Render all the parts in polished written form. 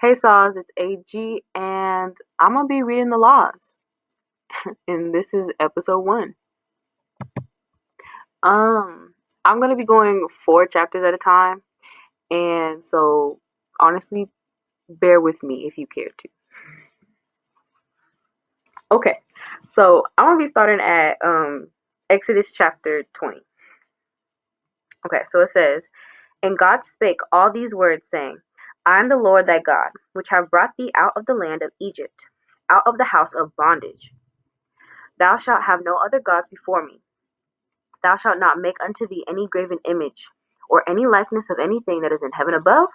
Hey Saws, it's AG, and I'm gonna be reading the laws, and this is episode one. Um, I'm gonna be going 4 chapters at a time, and so honestly, bear with me if you care to. Okay, so I'm gonna be starting at Exodus chapter 20. Okay, so it says, "And God spake all these words, saying, I am the Lord thy God, which have brought thee out of the land of Egypt, out of the house of bondage. Thou shalt have no other gods before me. Thou shalt not make unto thee any graven image, or any likeness of anything that is in heaven above,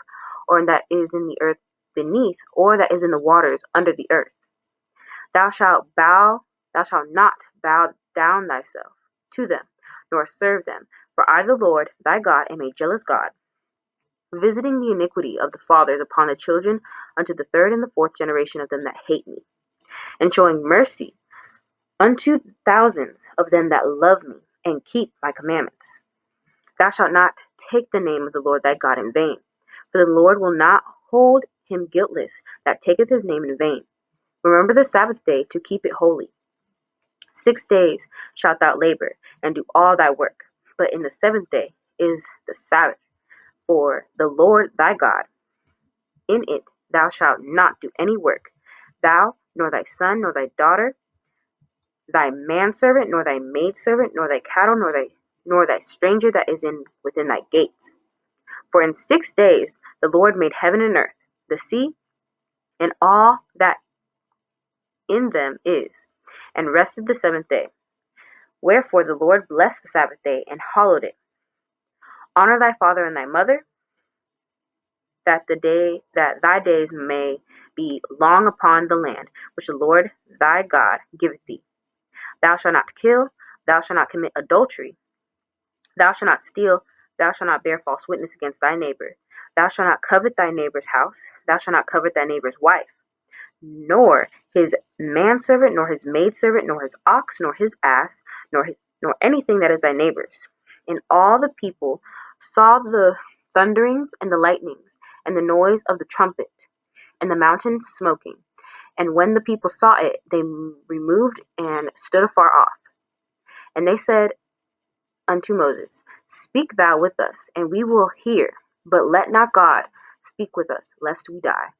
or that is in the earth beneath, or that is in the waters under the earth. Thou shalt not bow down thyself to them, nor serve them. For I, the Lord thy God, am a jealous God, visiting the iniquity of the fathers upon the children unto the third and the fourth generation of them that hate me, and showing mercy unto thousands of them that love me and keep my commandments. Thou shalt not take the name of the Lord thy God in vain, for the Lord will not hold him guiltless that taketh his name in vain. Remember the Sabbath day to keep it holy. 6 days shalt thou labor, and do all thy work, but in the seventh day is the Sabbath for the Lord thy God. In it thou shalt not do any work, thou, nor thy son, nor thy daughter, thy manservant, nor thy maidservant, nor thy cattle, nor thy stranger that is within thy gates. For in 6 days the Lord made heaven and earth, the sea, and all that in them is, and rested the seventh day. Wherefore the Lord blessed the Sabbath day and hallowed it. Honor thy father and thy mother, that thy days may be long upon the land which the Lord thy God giveth thee. Thou shalt not kill, thou shalt not commit adultery, thou shalt not steal, thou shalt not bear false witness against thy neighbor, thou shalt not covet thy neighbor's house, thou shalt not covet thy neighbor's wife, nor his manservant, nor his maidservant, nor his ox, nor his ass, nor anything that is thy neighbor's. And all the people saw the thunderings and the lightnings, and the noise of the trumpet, and the mountain smoking. And when the people saw it, they removed and stood afar off. And they said unto Moses, Speak thou with us, and we will hear, but let not God speak with us, lest we die.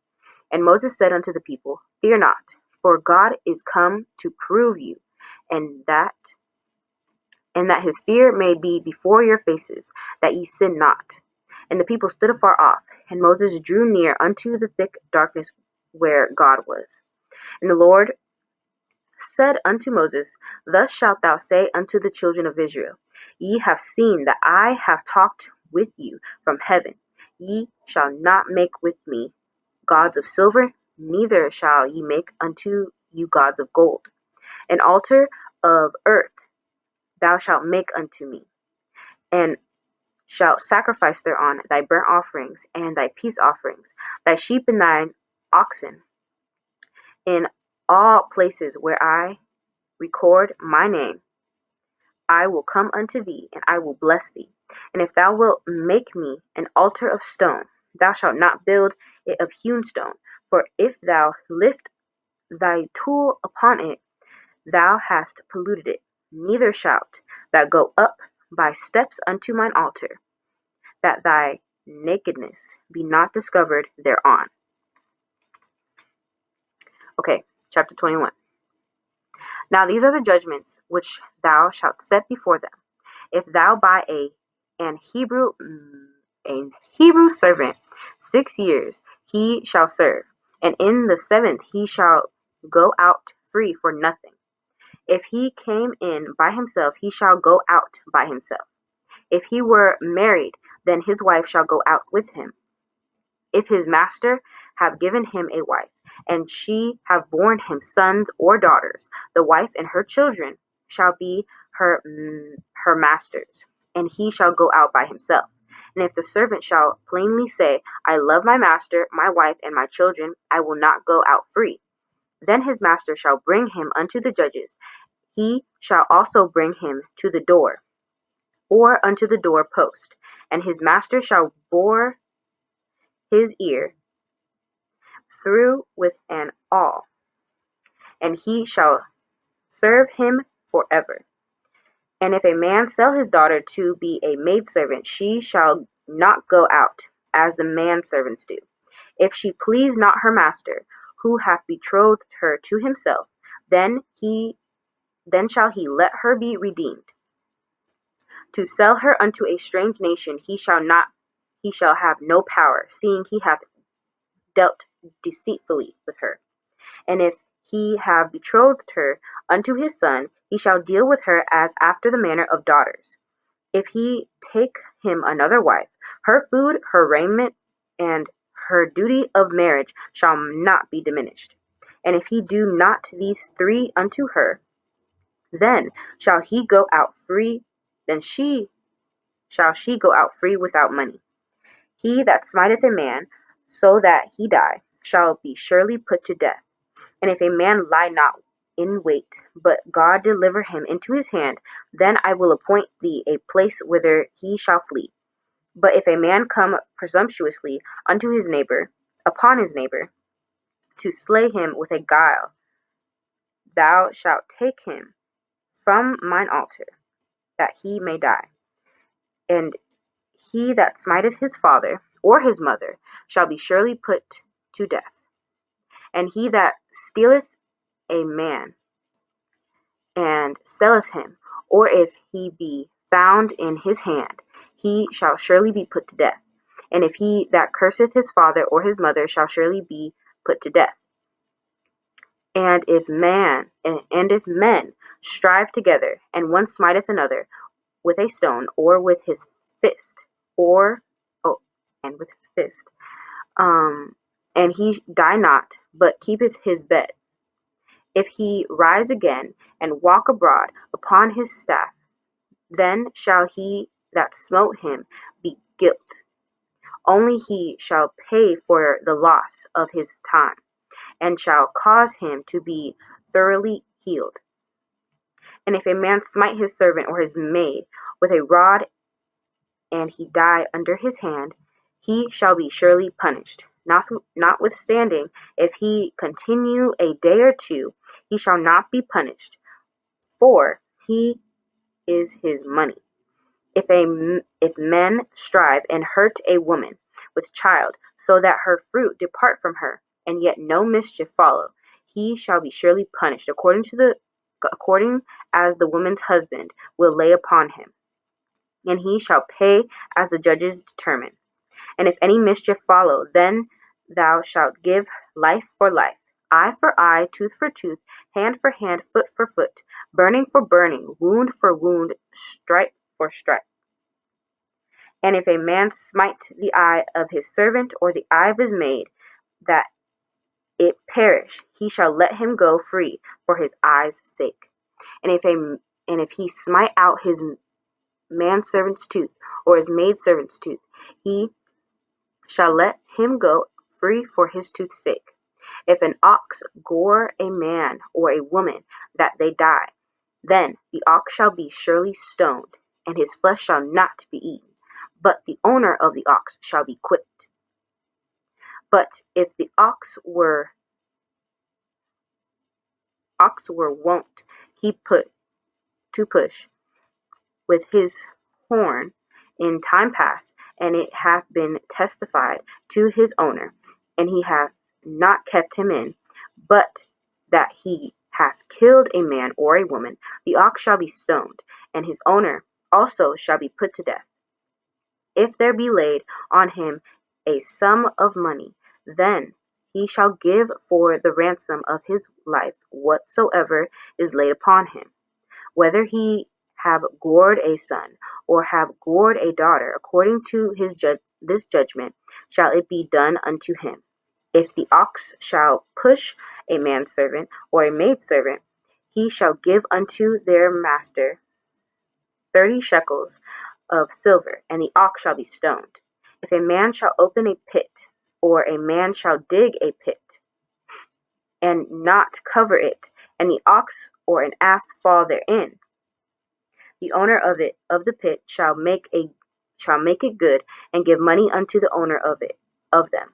And Moses said unto the people, Fear not, for God is come to prove you, and that his fear may be before your faces, that ye sin not. And the people stood afar off, and Moses drew near unto the thick darkness where God was. And the Lord said unto Moses, Thus shalt thou say unto the children of Israel, Ye have seen that I have talked with you from heaven. Ye shall not make with me gods of silver, neither shall ye make unto you gods of gold. An altar of earth thou shalt make unto me, and shalt sacrifice thereon thy burnt offerings and thy peace offerings, thy sheep and thine oxen. In all places where I record my name, I will come unto thee, and I will bless thee. And if thou wilt make me an altar of stone, thou shalt not build it of hewn stone, for if thou lift thy tool upon it, thou hast polluted it. Neither shalt thou go up by steps unto mine altar, that thy nakedness be not discovered thereon." Okay, chapter 21. "Now these are the judgments which thou shalt set before them. If thou buy an Hebrew servant, 6 years he shall serve, and in the seventh he shall go out free for nothing. If he came in by himself, he shall go out by himself. If he were married, then his wife shall go out with him. If his master have given him a wife, and she have borne him sons or daughters, the wife and her children shall be her master's, and he shall go out by himself. And if the servant shall plainly say, I love my master, my wife, and my children, I will not go out free, then his master shall bring him unto the judges. He shall also bring him to the door, or unto the door post, and his master shall bore his ear through with an awl, and he shall serve him forever. And if a man sell his daughter to be a maidservant, she shall not go out, as the manservants do. If she please not her master, who hath betrothed her to himself, then shall he let her be redeemed. To sell her unto a strange nation he shall have no power, seeing he hath dealt deceitfully with her. And if he have betrothed her unto his son, he shall deal with her as after the manner of daughters. If he take him another wife, her food, her raiment, and her duty of marriage shall not be diminished. And if he do not these three unto her, then shall he go out free, then shall she go out free without money. He that smiteth a man, so that he die, shall be surely put to death. And if a man lie not in wait, but God deliver him into his hand, then I will appoint thee a place whither he shall flee. But if a man come presumptuously unto his neighbor, upon his neighbor, to slay him with a guile, thou shalt take him from mine altar, that he may die. And he that smiteth his father or his mother shall be surely put to death. And he that stealeth a man and selleth him, or if he be found in his hand, he shall surely be put to death. And if he that curseth his father or his mother shall surely be put to death. And if men strive together, and one smiteth another with a stone, or with his fist, and he die not, but keepeth his bed, if he rise again and walk abroad upon his staff, then shall he that smote him be guilt. Only he shall pay for the loss of his time, and shall cause him to be thoroughly healed. And if a man smite his servant or his maid with a rod, and he die under his hand, he shall be surely punished. Notwithstanding, if he continue a day or two, he shall not be punished, for he is his money. If men strive and hurt a woman with child, so that her fruit depart from her, and yet no mischief follow, he shall be surely punished according as the woman's husband will lay upon him, and he shall pay as the judges determine. And if any mischief follow, then thou shalt give life for life, eye for eye, tooth for tooth, hand for hand, foot for foot, burning for burning, wound for wound, stripe for stripe. And if a man smite the eye of his servant or the eye of his maid, that it perish, he shall let him go free for his eye's sake. And if he smite out his manservant's tooth or his maidservant's tooth, he shall let him go free for his tooth's sake. If an ox gore a man or a woman that they die, then the ox shall be surely stoned, and his flesh shall not be eaten, but the owner of the ox shall be quit. But if the ox were wont he put to push with his horn in time past, and it hath been testified to his owner, and he hath not kept him in, but that he hath killed a man or a woman, the ox shall be stoned, and his owner also shall be put to death. If there be laid on him a sum of money, then he shall give for the ransom of his life whatsoever is laid upon him, whether he have gored a son, or have gored a daughter, according to this judgment shall it be done unto him. If the ox shall push a manservant or a maidservant, he shall give unto their master 30 shekels of silver, and the ox shall be stoned. If a man shall open a pit, or a man shall dig a pit, and not cover it, and the ox or an ass fall therein, the owner of the pit shall make it good, and give money unto the owner of them.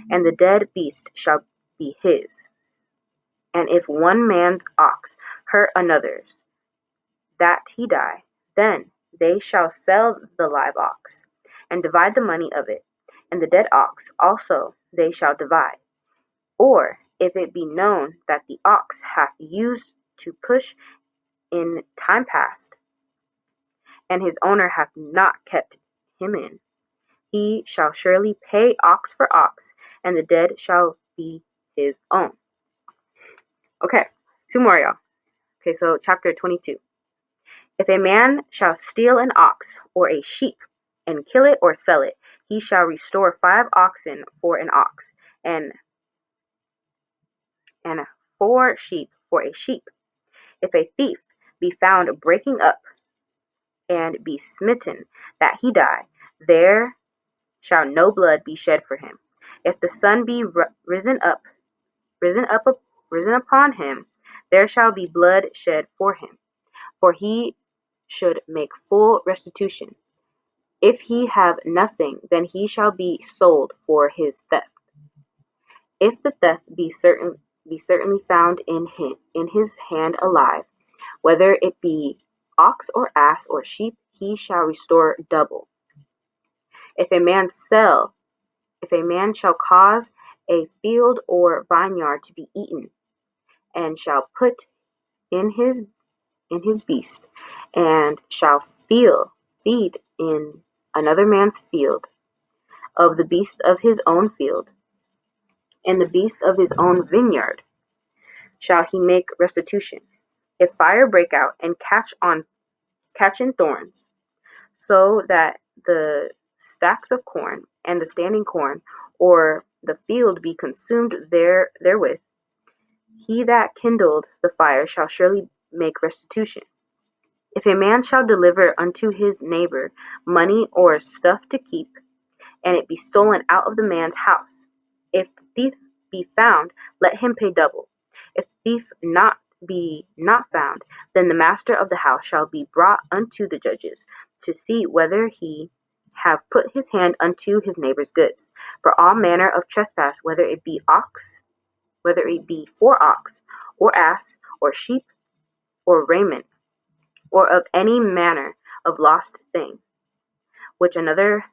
and the dead beast shall be his. And if one man's ox hurt another's, that he die, then they shall sell the live ox, and divide the money of it, and the dead ox also they shall divide. Or if it be known that the ox hath used to push in time past, and his owner hath not kept him in, he shall surely pay ox for ox, and the dead shall be his own. Okay, 2 more, y'all. Okay, so chapter 22. If a man shall steal an ox or a sheep, and kill it or sell it, he shall restore 5 oxen for an ox, and 4 sheep for a sheep. If a thief be found breaking up, and be smitten that he die, there shall no blood be shed for him. If the sun be risen upon him, there shall be blood shed for him, for he should make full restitution. If he have nothing, then he shall be sold for his theft. If the theft be certainly found in his hand alive, whether it be ox or ass or sheep, he shall restore double. If a man shall cause a field or vineyard to be eaten, and shall put in his beast, and shall feed in another man's field, of the beast of his own field, and the beast of his own vineyard, shall he make restitution. If fire break out and catch in thorns, so that the stacks of corn and the standing corn, or the field be consumed therewith, he that kindled the fire shall surely make restitution. If a man shall deliver unto his neighbor money or stuff to keep, and it be stolen out of the man's house, if the thief be found, let him pay double. If the thief be not found, then the master of the house shall be brought unto the judges, to see whether he have put his hand unto his neighbor's goods. For all manner of trespass, whether it be for ox, or ass, or sheep, or raiment, or of any manner of lost thing, which another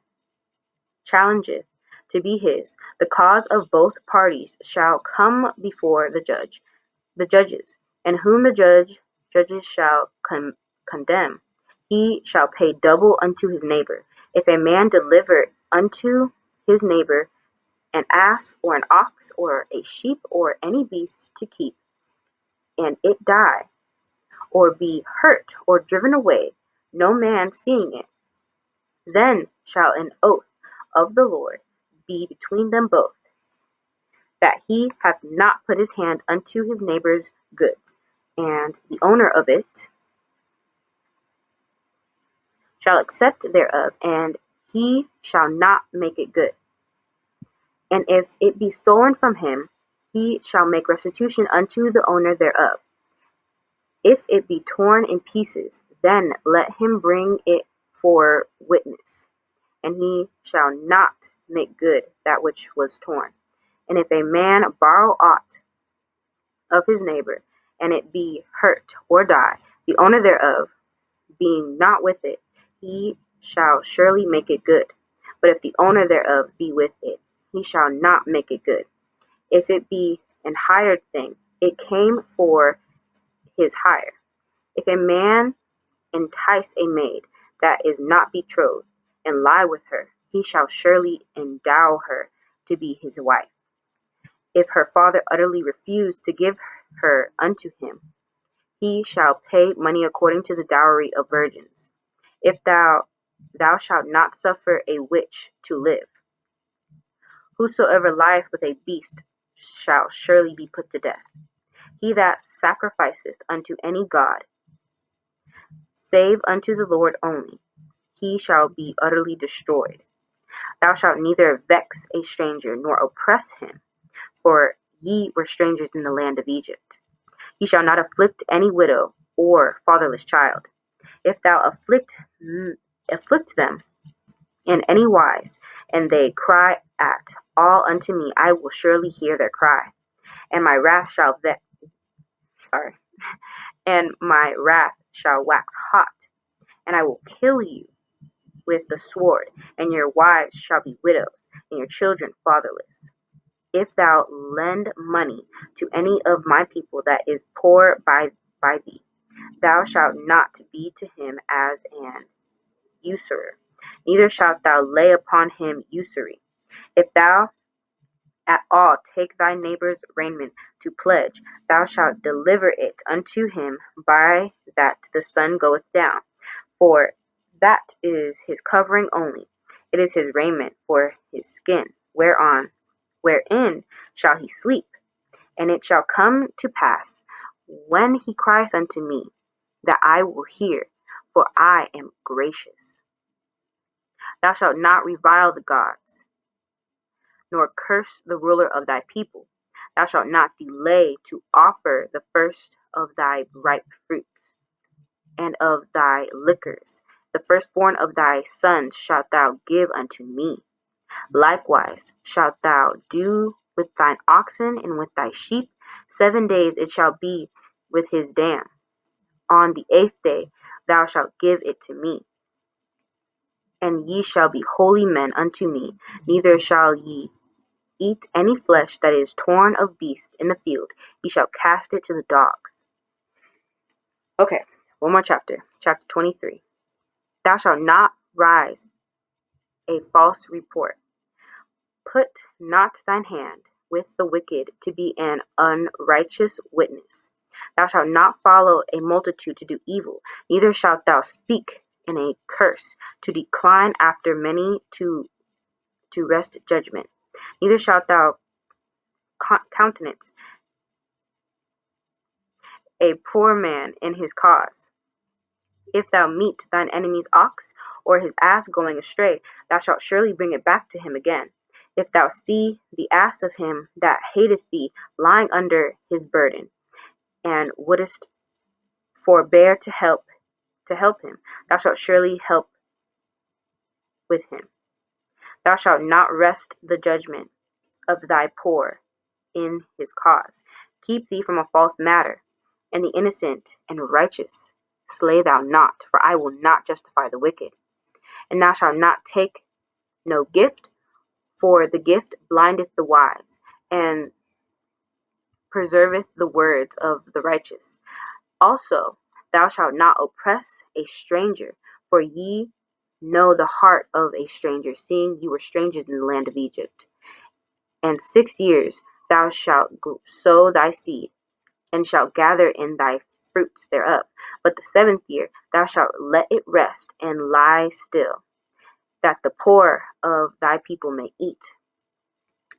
challengeth to be his, the cause of both parties shall come before the judges, and whom the judges shall condemn, he shall pay double unto his neighbor. If a man deliver unto his neighbor an ass or an ox or a sheep or any beast to keep, and it die, or be hurt or driven away, no man seeing it, then shall an oath of the Lord be between them both, that he hath not put his hand unto his neighbor's goods, and the owner of it shall accept thereof, and he shall not make it good. And if it be stolen from him, he shall make restitution unto the owner thereof. If it be torn in pieces, then let him bring it for witness, and he shall not make good that which was torn. And if a man borrow aught of his neighbor, and it be hurt or die, the owner thereof being not with it, he shall surely make it good. But if the owner thereof be with it, he shall not make it good. If it be an hired thing, it came for his hire. If a man entice a maid that is not betrothed, and lie with her, he shall surely endow her to be his wife. If her father utterly refuse to give her unto him, he shall pay money according to the dowry of virgins. If thou shalt not suffer a witch to live, whosoever lieth with a beast shall surely be put to death. He that sacrificeth unto any god, save unto the Lord only, he shall be utterly destroyed. Thou shalt neither vex a stranger, nor oppress him, for ye were strangers in the land of Egypt. Ye shall not afflict any widow or fatherless child. If thou afflict them in any wise, and they cry at all unto me, I will surely hear their cry, and my wrath shall and my wrath shall wax hot, and I will kill you with the sword, and your wives shall be widows, and your children fatherless. If thou lend money to any of my people that is poor by thee, thou shalt not be to him as an usurer, neither shalt thou lay upon him usury. If thou at all take thy neighbor's raiment to pledge, thou shalt deliver it unto him by that the sun goeth down, for that is his covering only. It is his raiment for his skin, wherein shall he sleep. And it shall come to pass, when he crieth unto me, that I will hear, for I am gracious. Thou shalt not revile the gods, nor curse the ruler of thy people. Thou shalt not delay to offer the first of thy ripe fruits, and of thy liquors. The firstborn of thy sons shalt thou give unto me. Likewise shalt thou do with thine oxen and with thy sheep. 7 days it shall be with his dam. On the 8th day thou shalt give it to me. And ye shall be holy men unto me, neither shall ye eat any flesh that is torn of beasts in the field. Ye shall cast it to the dogs. Okay, one more chapter. Chapter 23. Thou shalt not rise a false report. Put not thine hand with the wicked to be an unrighteous witness. Thou shalt not follow a multitude to do evil, neither shalt thou speak in a curse, to decline after many to wrest judgment. Neither shalt thou countenance a poor man in his cause. If thou meet thine enemy's ox or his ass going astray, thou shalt surely bring it back to him again. If thou see the ass of him that hateth thee lying under his burden, and wouldest forbear to help him, thou shalt surely help with him. Thou shalt not wrest the judgment of thy poor in his cause. Keep thee from a false matter, and the innocent and righteous slay thou not, for I will not justify the wicked. And thou shalt not take no gift, for the gift blindeth the wise, and preserveth the words of the righteous. Also, thou shalt not oppress a stranger, for ye know the heart of a stranger, seeing ye were strangers in the land of Egypt. And 6 years thou shalt sow thy seed, and shalt gather in thy fruits thereof. But the 7th year thou shalt let it rest and lie still, that the poor of thy people may eat.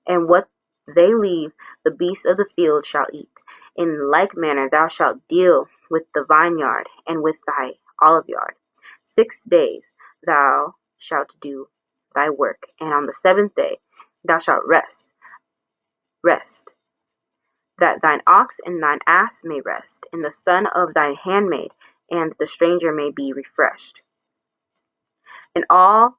And what they leave, the beasts of the field shall eat. In like manner thou shalt deal with the vineyard and with thy oliveyard. 6 days thou shalt do thy work, and on the 7th day thou shalt rest, that thine ox and thine ass may rest, and the son of thy handmaid and the stranger may be refreshed. In all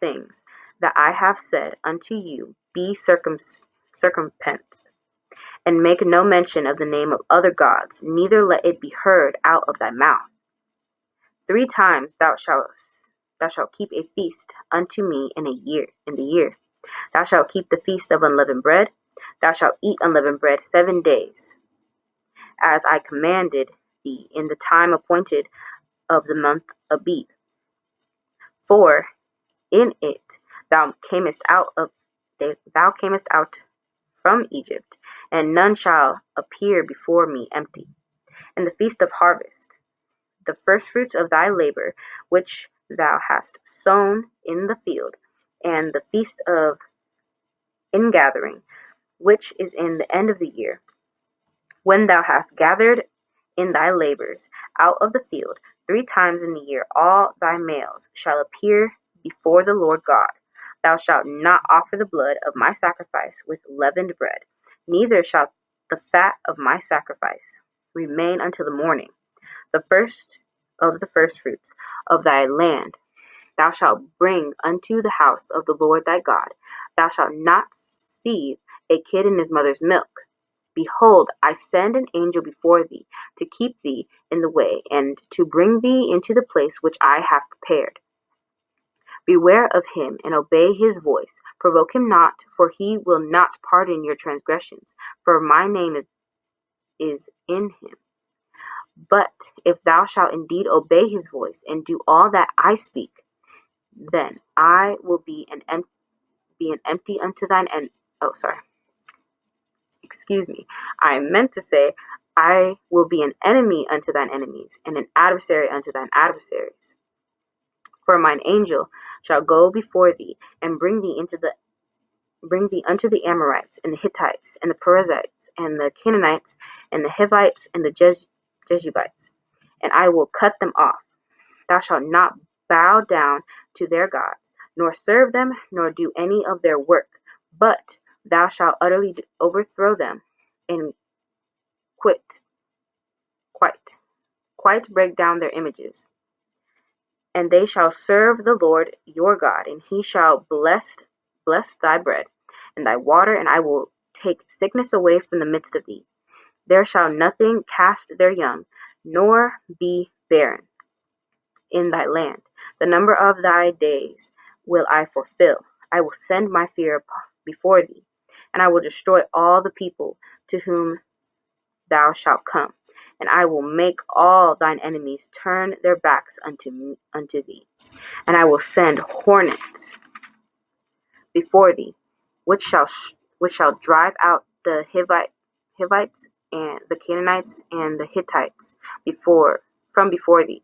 things that I have said unto you, be circumspect, and make no mention of the name of other gods, neither let it be heard out of thy mouth. 3 times thou shalt keep a feast unto me in the year. Thou shalt keep the feast of unleavened bread. Thou shalt eat unleavened bread 7 days, as I commanded thee in the time appointed of the month Abib. For in it thou camest out from Egypt, and none shall appear before me empty. And the feast of harvest, the firstfruits of thy labor, which thou hast sown in the field, and the feast of ingathering, which is in the end of the year, when thou hast gathered in thy labors out of the field. 3 times in the year all thy males shall appear before the Lord God. Thou shalt not offer the blood of my sacrifice with leavened bread, neither shall the fat of my sacrifice remain until the morning. The first of the firstfruits of thy land thou shalt bring unto the house of the Lord thy God. Thou shalt not seethe a kid in his mother's milk. Behold, I send an angel before thee, to keep thee in the way, and to bring thee into the place which I have prepared. Beware of him, and obey his voice. Provoke him not, for he will not pardon your transgressions, for my name is in him. But if thou shalt indeed obey his voice, and do all that I speak, then I will be an empty unto thine and excuse me. I meant to say, I will be an enemy unto thine enemies, and an adversary unto thine adversaries. For mine angel shall go before thee, and bring thee unto the Amorites, and the Hittites, and the Perizzites, and the Canaanites, and the Hivites, and the Jebusites, and I will cut them off. Thou shalt not bow down to their gods, nor serve them, nor do any of their work, but thou shalt utterly overthrow them, and quite break down their images. And they shall serve the Lord your God, and he shall bless thy bread and thy water, and I will take sickness away from the midst of thee. There shall nothing cast their young, nor be barren in thy land. The number of thy days will I fulfill. I will send my fear before thee, and I will destroy all the people to whom thou shalt come, and I will make all thine enemies turn their backs unto thee. And I will send hornets before thee, which shall drive out the Hivites and the Canaanites and the Hittites from before thee.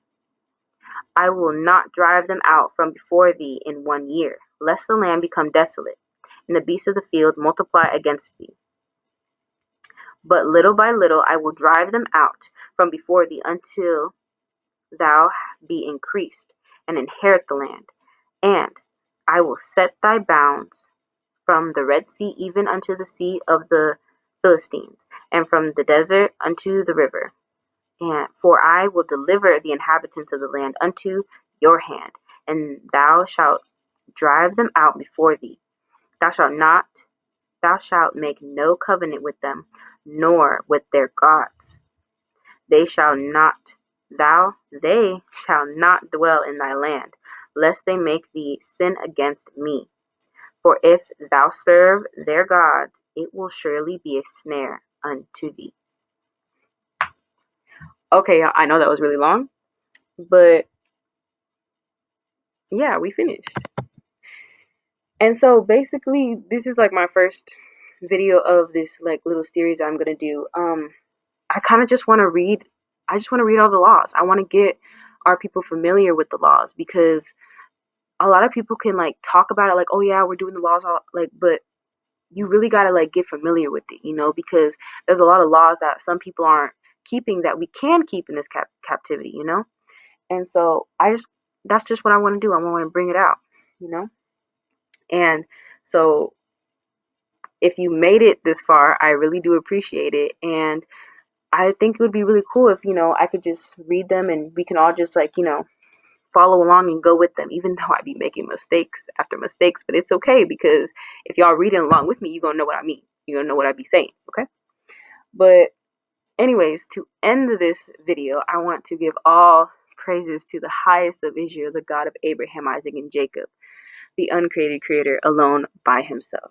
I will not drive them out from before thee in 1 year, lest the land become desolate, and the beasts of the field multiply against thee. But little by little I will drive them out from before thee, until thou be increased, and inherit the land. And I will set thy bounds from the Red Sea even unto the sea of the Philistines, and from the desert unto the river. And for I will deliver the inhabitants of the land unto your hand, and thou shalt drive them out before thee. Thou shalt make no covenant with them, nor with their gods. They shall not dwell in thy land, lest they make thee sin against me. For if thou serve their gods, it will surely be a snare unto thee. Okay, I know that was really long, but yeah, we finished. And so basically, this is like my first video of this like little series I'm gonna do. I kind of just want to read. I just want to read all the laws. I want to get our people familiar with the laws, because a lot of people can like talk about it like, oh yeah, we're doing the laws, but you really got to like get familiar with it, because there's a lot of laws that some people aren't keeping that we can keep in this captivity, And so that's just what I want to do. I want to bring it out, And so if you made it this far, I really do appreciate it. And I think it would be really cool if, I could just read them and we can all just like, follow along and go with them, even though I'd be making mistakes after mistakes, but it's okay, because if y'all reading along with me, you're going to know what I mean. You're going to know what I be saying, okay? But anyways, to end this video, I want to give all praises to the highest of Israel, the God of Abraham, Isaac, and Jacob, the uncreated creator alone by himself.